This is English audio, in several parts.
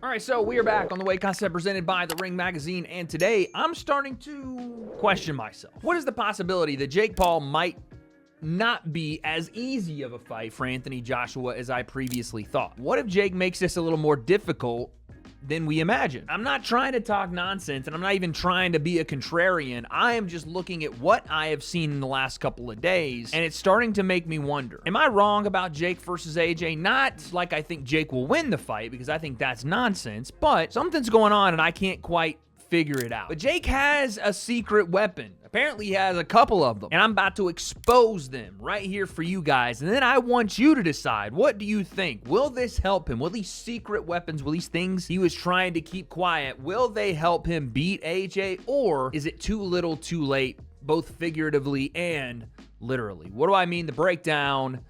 All right, so we are back on the W.A.D.E concept presented by The Ring Magazine, and today I'm starting to question myself. What is the possibility that Jake Paul might not be as easy of a fight for Anthony Joshua as I previously thought? What if Jake makes this a little more difficult than we imagined? I'm not trying to talk nonsense, and I'm not even trying to be a contrarian. I am just looking at what I have seen in the last couple of days, and it's starting to make me wonder. Am I wrong about Jake versus AJ? Not like I think Jake will win the fight, because I think that's nonsense, but something's going on, and I can't quite figure it out. But Jake has a secret weapon. Apparently he has a couple of them, and I'm about to expose them right here for you guys, and then I want you to decide, what do you think? Will this help him? Will these secret weapons, will these things he was trying to keep quiet, will they help him beat AJ, or is it too little too late, both figuratively and literally? What do I mean? The breakdown.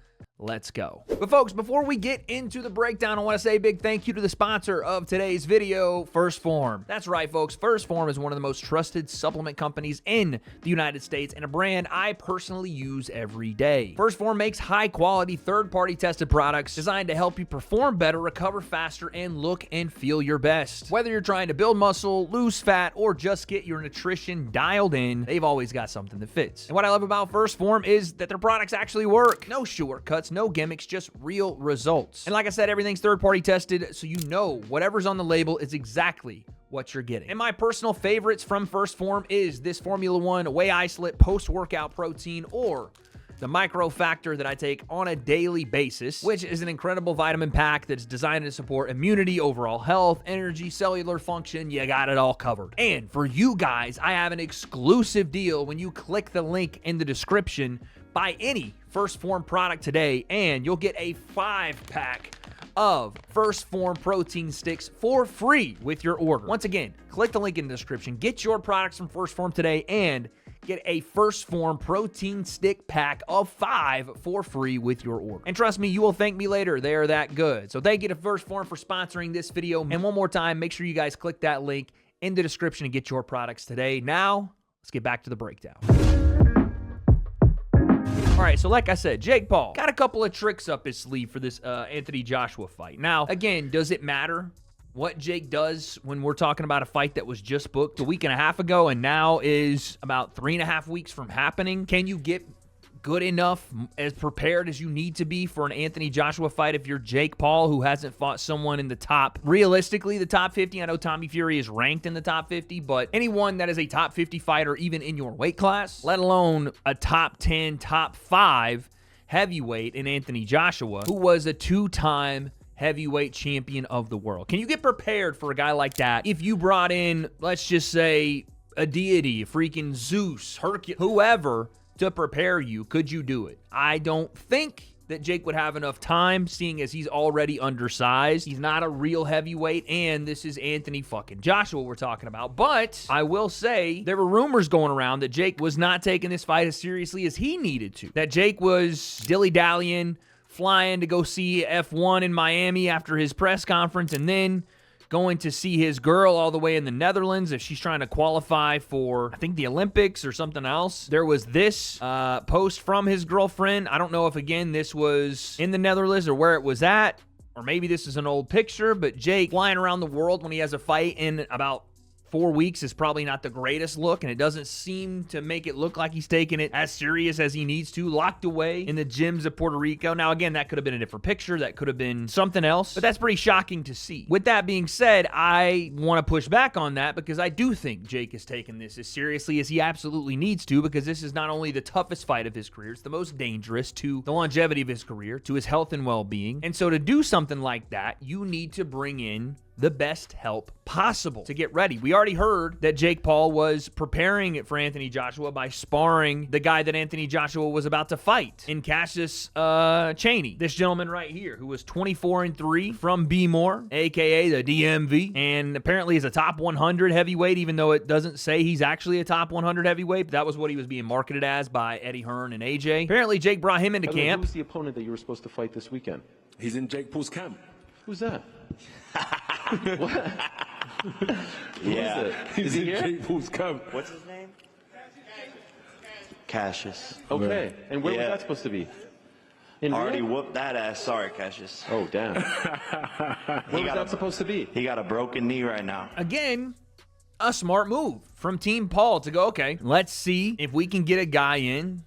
Let's go. But folks, before we get into the breakdown, I want to say a big thank you to the sponsor of today's video, First Form. That's right, folks. First Form is one of the most trusted supplement companies in the United States and a brand I personally use every day. First Form makes high-quality, third-party tested products designed to help you perform better, recover faster, and look and feel your best. Whether you're trying to build muscle, lose fat, or just get your nutrition dialed in, they've always got something that fits. And what I love about First Form is that their products actually work. No shortcuts, no gimmicks, just real results. And like I said, everything's third-party tested, so you know whatever's on the label is exactly what you're getting. And my personal favorites from First Form is this Formula 1 Whey Isolate post-workout protein, or the Micro Factor that I take on a daily basis, which is an incredible vitamin pack that's designed to support immunity, overall health, energy, cellular function. You got it all covered. And for you guys, I have an exclusive deal when you click the link in the description. Buy any First Form product today, and you'll get a 5-pack of First Form protein sticks for free with your order. Once again, click the link in the description. Get your products from First Form today and get a First Form protein stick pack of 5 for free with your order. And trust me, you will thank me later. They are that good. So thank you to First Form for sponsoring this video. And one more time, make sure you guys click that link in the description and get your products today. Now, let's get back to the breakdown. All right, so like I said, Jake Paul got a couple of tricks up his sleeve for this Anthony Joshua fight. Now, again, does it matter what Jake does when we're talking about a fight that was just booked a week and a half ago and now is about 3.5 weeks from happening? Can you get good enough, as prepared as you need to be for an Anthony Joshua fight if you're Jake Paul, who hasn't fought someone in the top, realistically, the top 50? I know Tommy Fury is ranked in the top 50, but anyone that is a top 50 fighter, even in your weight class, let alone a top 10, top 5 heavyweight in Anthony Joshua, who was a 2-time heavyweight champion of the world. Can you get prepared for a guy like that if you brought in, let's just say, a deity, a freaking Zeus, Hercules, whoever, to prepare you? Could you do it? I don't think that Jake would have enough time, seeing as he's already undersized. He's not a real heavyweight, and this is Anthony fucking Joshua we're talking about. But I will say there were rumors going around that Jake was not taking this fight as seriously as he needed to. That Jake was dilly-dallying, flying to go see F1 in Miami after his press conference, and then going to see his girl all the way in the Netherlands if she's trying to qualify for, I think, the Olympics or something else. There was this post from his girlfriend. I don't know if, again, this was in the Netherlands or where it was at, or maybe this is an old picture, but Jake flying around the world when he has a fight in about 4 weeks is probably not the greatest look, and it doesn't seem to make it look like he's taking it as serious as he needs to, locked away in the gyms of Puerto Rico. Now, again, that could have been a different picture. That could have been something else, but that's pretty shocking to see. With that being said, I want to push back on that because I do think Jake is taking this as seriously as he absolutely needs to, because this is not only the toughest fight of his career, it's the most dangerous to the longevity of his career, to his health and well-being. And so to do something like that, you need to bring in the best help possible to get ready. We already heard that Jake Paul was preparing for Anthony Joshua by sparring the guy that Anthony Joshua was about to fight in Cassius Chaney. This gentleman right here, who was 24-3 from B-More, aka the DMV, and apparently is a top 100 heavyweight, even though it doesn't say he's actually a top 100 heavyweight. But that was what he was being marketed as by Eddie Hearn and AJ. Apparently Jake brought him into camp. Who's the opponent that you were supposed to fight this weekend? He's in Jake Paul's camp. Who's that? What? Yeah. He's he in here? Jake Paul's camp. What's his name? Cassius. Okay. And where was Yeah. that supposed to be? Already whooped that ass. Sorry, Cassius. Oh, damn. What was that supposed to be? He got a broken knee right now. Again, a smart move from Team Paul to go, okay, let's see if we can get a guy in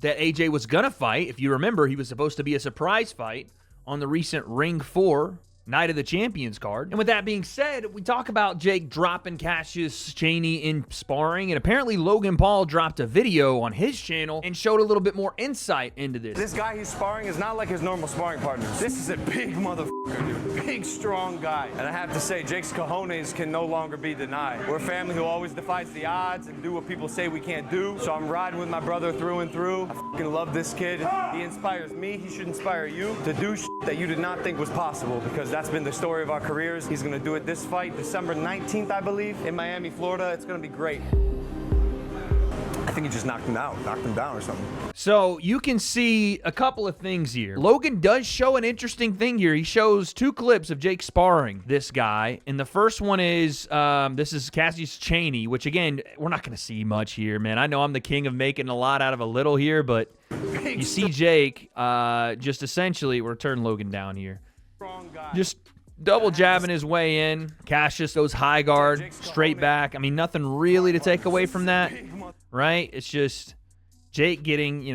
that AJ was going to fight. If you remember, he was supposed to be a surprise fight on the recent Ring 4 Night of the Champions card. And with that being said, we talk about Jake dropping Cassius Chaney in sparring, and apparently Logan Paul dropped a video on his channel and showed a little bit more insight into this. This guy he's sparring is not like his normal sparring partners. This is a big motherfucker, dude. Big, strong guy. And I have to say, Jake's cojones can no longer be denied. We're a family who always defies the odds and do what people say we can't do. So I'm riding with my brother through and through. I fucking love this kid. He inspires me. He should inspire you to do shit that you did not think was possible, because that's been the story of our careers. He's gonna do it this fight, December 19th, I believe, in Miami, Florida. It's gonna be great. I think he just knocked him down or something. So you can see a couple of things here. Logan does show an interesting thing here. He shows 2 clips of Jake sparring this guy. And the first one is, this is Cassius Chaney, which again, we're not going to see much here, man. I know I'm the king of making a lot out of a little here, but you see Jake just essentially, we'll turn Logan down here. Just double jabbing his way in. Cassius goes high guard, straight back. I mean, nothing really to take away from that, right? It's just Jake getting,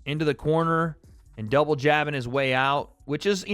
into the corner and double jabbing his way out, which is,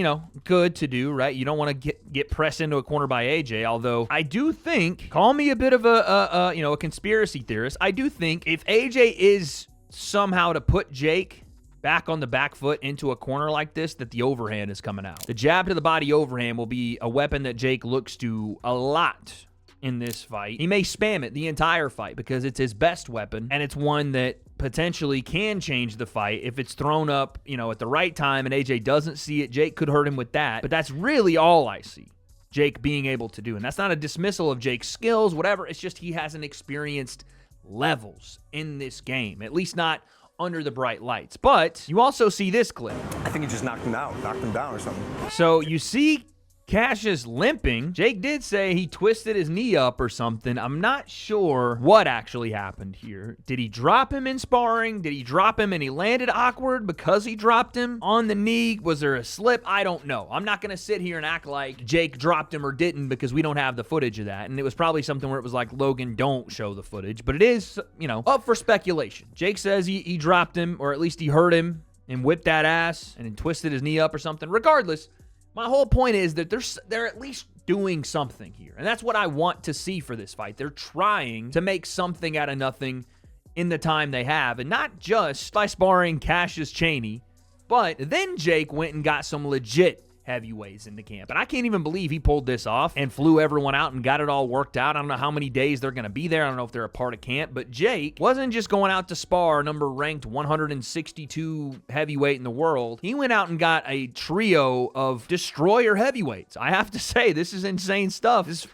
good to do, right? You don't want to get pressed into a corner by AJ, although I do think, call me a bit of a conspiracy theorist, I do think if AJ is somehow to put Jake back on the back foot into a corner like this, that the overhand is coming out. The jab to the body overhand will be a weapon that Jake looks to a lot in this fight. He may spam it the entire fight because it's his best weapon, and it's one that potentially can change the fight if it's thrown up, at the right time and AJ doesn't see it. Jake could hurt him with that, but that's really all I see Jake being able to do. And that's not a dismissal of Jake's skills, whatever. It's just he hasn't experienced levels in this game, at least not under the bright lights. But you also see this clip. I think he just knocked him down or something. So you see Cassius limping. Jake did say he twisted his knee up or something. I'm not sure what actually happened here. Did he drop him in sparring? Did he drop him and he landed awkward because he dropped him on the knee? Was there a slip? I don't know. I'm not going to sit here and act like Jake dropped him or didn't, because we don't have the footage of that. And it was probably something where it was like, Logan, don't show the footage. But it is, up for speculation. Jake says he dropped him, or at least he hurt him and whipped that ass and then twisted his knee up or something. Regardless, my whole point is that they're at least doing something here. And that's what I want to see for this fight. They're trying to make something out of nothing in the time they have. And not just by sparring Cassius Chaney, but then Jake went and got some legit heavyweights in the camp. And I can't even believe he pulled this off and flew everyone out and got it all worked out. I don't know how many days they're going to be there. I don't know if they're a part of camp. But Jake wasn't just going out to spar number ranked 162 heavyweight in the world. He went out and got a trio of destroyer heavyweights. I have to say, this is insane stuff. This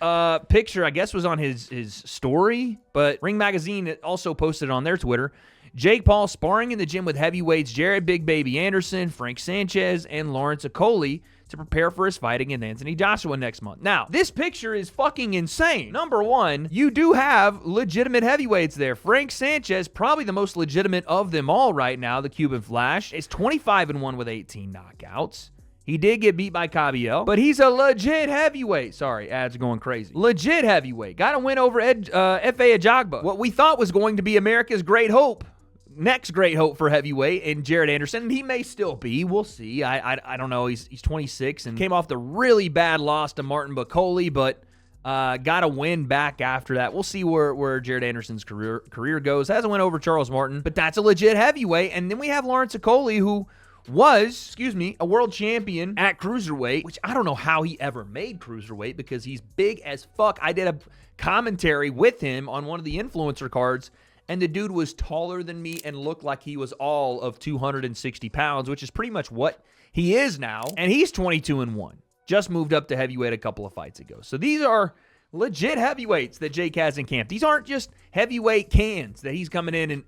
picture, I guess, was on his story, but Ring Magazine also posted it on their Twitter. Jake Paul sparring in the gym with heavyweights Jared Big Baby Anderson, Frank Sanchez, and Lawrence Okoli to prepare for his fight against Anthony Joshua next month. Now, this picture is fucking insane. Number one, you do have legitimate heavyweights there. Frank Sanchez, probably the most legitimate of them all right now, the Cuban Flash, is 25-1 with 18 knockouts. He did get beat by Cabiel, but he's a legit heavyweight. Sorry, ads are going crazy. Legit heavyweight. Got a win over F.A. Ajagba. What we thought was going to be America's great hope. Next great hope for heavyweight and Jared Anderson, and he may still be. We'll see. I don't know. He's 26 and came off the really bad loss to Martin Bakoli, but got a win back after that. We'll see where Jared Anderson's career goes. Hasn't went over Charles Martin, but that's a legit heavyweight. And then we have Lawrence Okoli, who was, a world champion at cruiserweight, which I don't know how he ever made cruiserweight because he's big as fuck. I did a commentary with him on one of the influencer cards, and the dude was taller than me and looked like he was all of 260 pounds, which is pretty much what he is now. And he's 22-1. Just moved up to heavyweight a couple of fights ago. So these are legit heavyweights that Jake has in camp. These aren't just heavyweight cans that he's coming in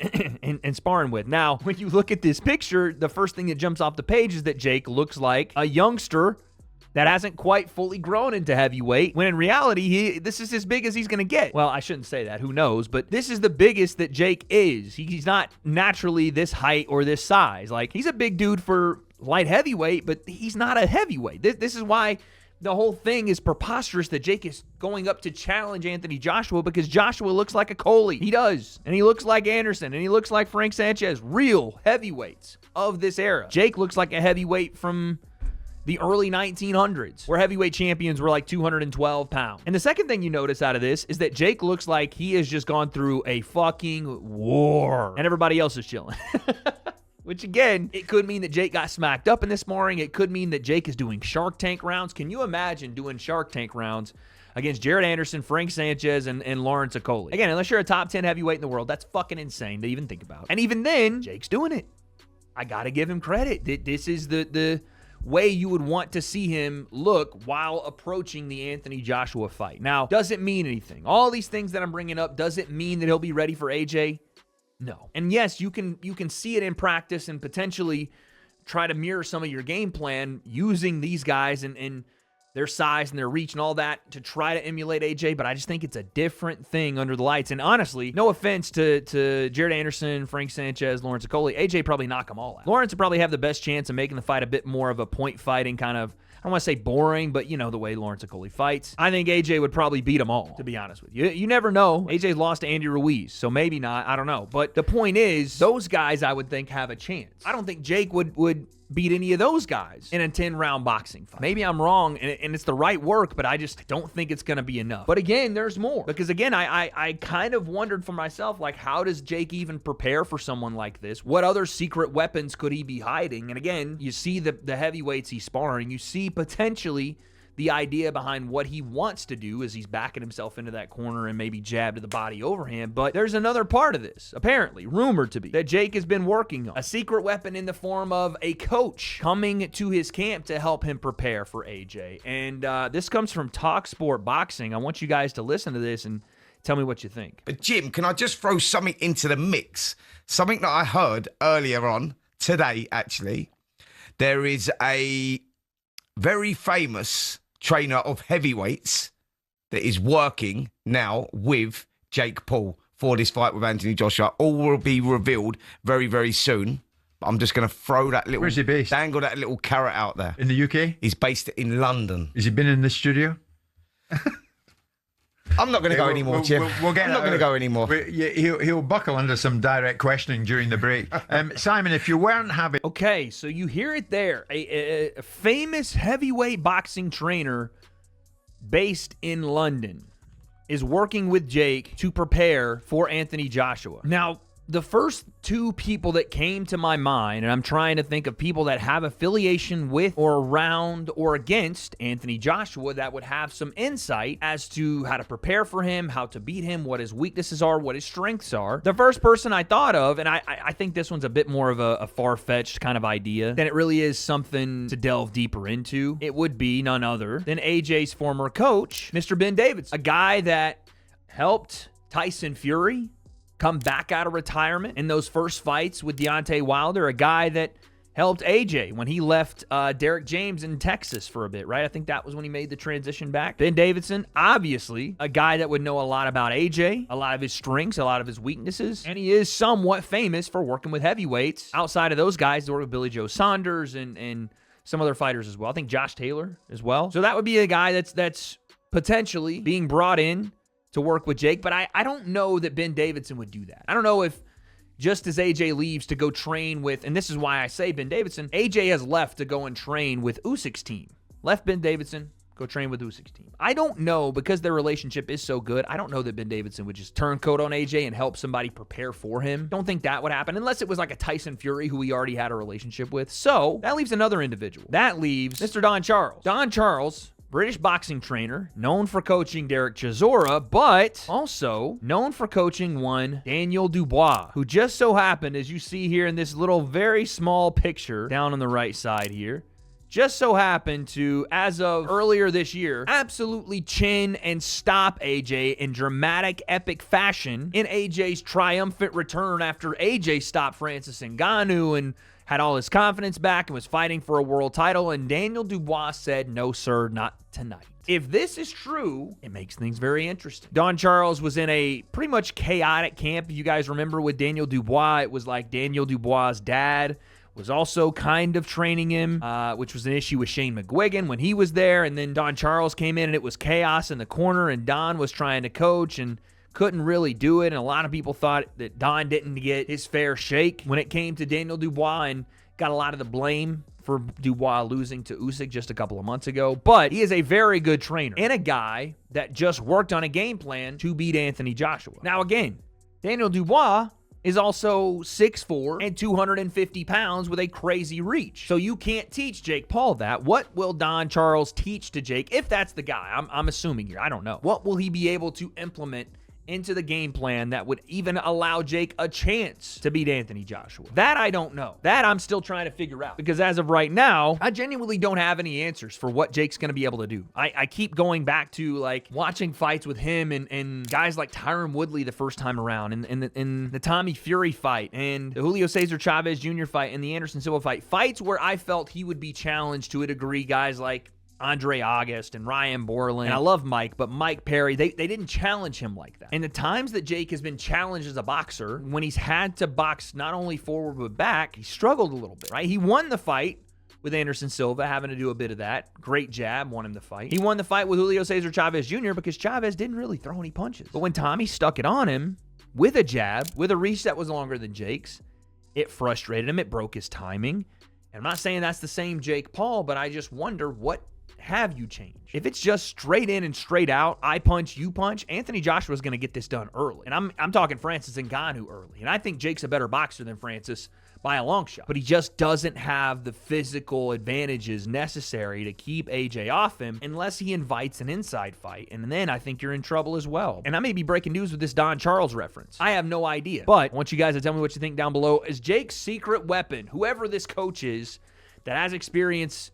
and sparring with. Now, when you look at this picture, the first thing that jumps off the page is that Jake looks like a youngster that hasn't quite fully grown into heavyweight, when in reality, this is as big as he's going to get. Well, I shouldn't say that. Who knows? But this is the biggest that Jake is. He's not naturally this height or this size. Like, he's a big dude for light heavyweight, but he's not a heavyweight. This is why the whole thing is preposterous that Jake is going up to challenge Anthony Joshua, because Joshua looks like a Coley. He does. And he looks like Anderson, and he looks like Frank Sanchez, real heavyweights of this era. Jake looks like a heavyweight from the early 1900s, where heavyweight champions were like 212 pounds. And the second thing you notice out of this is that Jake looks like he has just gone through a fucking war, and everybody else is chilling. Which, again, it could mean that Jake got smacked up in this sparring. It could mean that Jake is doing Shark Tank rounds. Can you imagine doing Shark Tank rounds against Jared Anderson, Frank Sanchez, and Lawrence Okoli? Again, unless you're a top 10 heavyweight in the world, that's fucking insane to even think about. And even then, Jake's doing it. I got to give him credit. This is the way you would want to see him look while approaching the Anthony Joshua fight. Now, does it mean anything? All these things that I'm bringing up, does it mean that he'll be ready for AJ? No. And yes, you can see it in practice and potentially try to mirror some of your game plan using these guys and their size and their reach and all that to try to emulate AJ, but I just think it's a different thing under the lights. And honestly, no offense to Jared Anderson, Frank Sanchez, Lawrence Okoli, AJ probably knock them all out. Lawrence would probably have the best chance of making the fight a bit more of a point fighting kind of, I don't want to say boring, but you know the way Lawrence Okoli fights. I think AJ would probably beat them all, to be honest with you. You never know. AJ's lost to Andy Ruiz, so maybe not. I don't know. But the point is, those guys I would think have a chance. I don't think Jake would beat any of those guys in a 10-round boxing fight. Maybe I'm wrong, and it's the right work, but I just don't think it's going to be enough. But again, there's more. Because again, I kind of wondered for myself, like, how does Jake even prepare for someone like this? What other secret weapons could he be hiding? And again, you see the heavyweights he's sparring. You see potentially the idea behind what he wants to do as he's backing himself into that corner and maybe jab to the body overhand. But there's another part of this, apparently, rumored to be, that Jake has been working on. A secret weapon in the form of a coach coming to his camp to help him prepare for AJ. And this comes from Talk Sport Boxing. I want you guys to listen to this and tell me what you think. But Jim, can I just throw something into the mix? Something that I heard earlier on, today actually. There is a very famous trainer of heavyweights that is working now with Jake Paul for this fight with Anthony Joshua. All will be revealed very, very soon. But I'm just going to throw that little... Where's he based? Dangle that little carrot out there. In the UK? He's based in London. Has he been in the studio? I'm not going to go anymore, Jim. We'll get I'm not going to go anymore. He'll buckle under some direct questioning during the break. Simon, if you weren't having... Okay, so you hear it there. A famous heavyweight boxing trainer based in London is working with Jake to prepare for Anthony Joshua. Now, the first two people that came to my mind, and I'm trying to think of people that have affiliation with or around or against Anthony Joshua that would have some insight as to how to prepare for him, how to beat him, what his weaknesses are, what his strengths are. The first person I thought of, and I think this one's a bit more of a far-fetched kind of idea than it really is something to delve deeper into. It would be none other than AJ's former coach, Mr. Ben Davidson, a guy that helped Tyson Fury come back out of retirement in those first fights with Deontay Wilder, a guy that helped AJ when he left Derek James in Texas for a bit, right? I think that was when he made the transition back. Ben Davidson, obviously, a guy that would know a lot about AJ, a lot of his strengths, a lot of his weaknesses, and he is somewhat famous for working with heavyweights. Outside of those guys, he worked with Billy Joe Saunders and some other fighters as well. I think Josh Taylor as well. So that would be a guy that's potentially being brought in to work with Jake, but I don't know that Ben Davidson would do that. I don't know if just as AJ leaves to go train with, and this is why I say Ben Davidson, AJ has left to go and train with Usyk's team. Left Ben Davidson, go train with Usyk's team. I don't know, because their relationship is so good, I don't know that Ben Davidson would just turn coat on AJ and help somebody prepare for him. Don't think that would happen, unless it was like a Tyson Fury who he already had a relationship with. So that leaves another individual. That leaves Mr. Don Charles. Don Charles, British boxing trainer, known for coaching Derek Chisora, but also known for coaching one Daniel Dubois, who just so happened, as you see here in this little very small picture down on the right side here, just so happened to, as of earlier this year, absolutely chin and stop AJ in dramatic, epic fashion in AJ's triumphant return after AJ stopped Francis Ngannou and had all his confidence back and was fighting for a world title, and Daniel Dubois said, "No, sir, not tonight." If this is true, it makes things very interesting. Don Charles was in a pretty much chaotic camp. If you guys remember with Daniel Dubois, it was like Daniel Dubois' dad was also kind of training him, which was an issue with Shane McGuigan when he was there. And then Don Charles came in, and it was chaos in the corner, and Don was trying to coach and couldn't really do it. And a lot of people thought that Don didn't get his fair shake when it came to Daniel Dubois, and got a lot of the blame for Dubois losing to Usyk just a couple of months ago. But he is a very good trainer and a guy that just worked on a game plan to beat Anthony Joshua. Now, again, Daniel Dubois is also 6'4" and 250 pounds with a crazy reach. So you can't teach Jake Paul that. What will Don Charles teach to Jake, if that's the guy? I'm assuming here. I don't know. What will he be able to implement into the game plan that would even allow Jake a chance to beat Anthony Joshua? That I don't know. That I'm still trying to figure out, because as of right now, I genuinely don't have any answers for what Jake's going to be able to do. I keep going back to like watching fights with him and guys like Tyron Woodley the first time around, and the Tommy Fury fight, and the Julio Cesar Chavez Jr. fight, and the Anderson Silva fight. Fights where I felt he would be challenged to a degree. Guys like Andre August and Ryan Borland. And I love Mike, but Mike Perry, they didn't challenge him like that. And the times that Jake has been challenged as a boxer, when he's had to box not only forward but back, he struggled a little bit, right? He won the fight with Anderson Silva, having to do a bit of that. Great jab, won him the fight. He won the fight with Julio Cesar Chavez Jr. because Chavez didn't really throw any punches. But when Tommy stuck it on him with a jab, with a reach that was longer than Jake's, it frustrated him. It broke his timing. And I'm not saying that's the same Jake Paul, but I just wonder, what have you changed? If it's just straight in and straight out, I punch, you punch, Anthony Joshua's going to get this done early. And I'm talking Francis Ngannou early. And I think Jake's a better boxer than Francis by a long shot. But he just doesn't have the physical advantages necessary to keep AJ off him unless he invites an inside fight. And then I think you're in trouble as well. And I may be breaking news with this Don Charles reference. I have no idea. But I want you guys to tell me what you think down below. Is Jake's secret weapon, whoever this coach is that has experience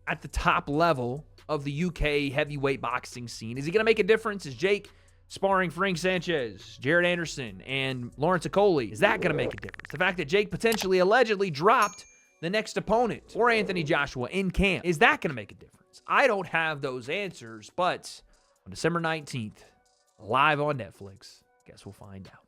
at the top level of the UK heavyweight boxing scene, is he going to make a difference? Is Jake sparring Frank Sanchez, Jared Anderson, and Lawrence Okoli? Is that going to make a difference? The fact that Jake potentially, allegedly dropped the next opponent for Anthony Joshua in camp, is that going to make a difference? I don't have those answers, but on December 19th, live on Netflix, guess we'll find out.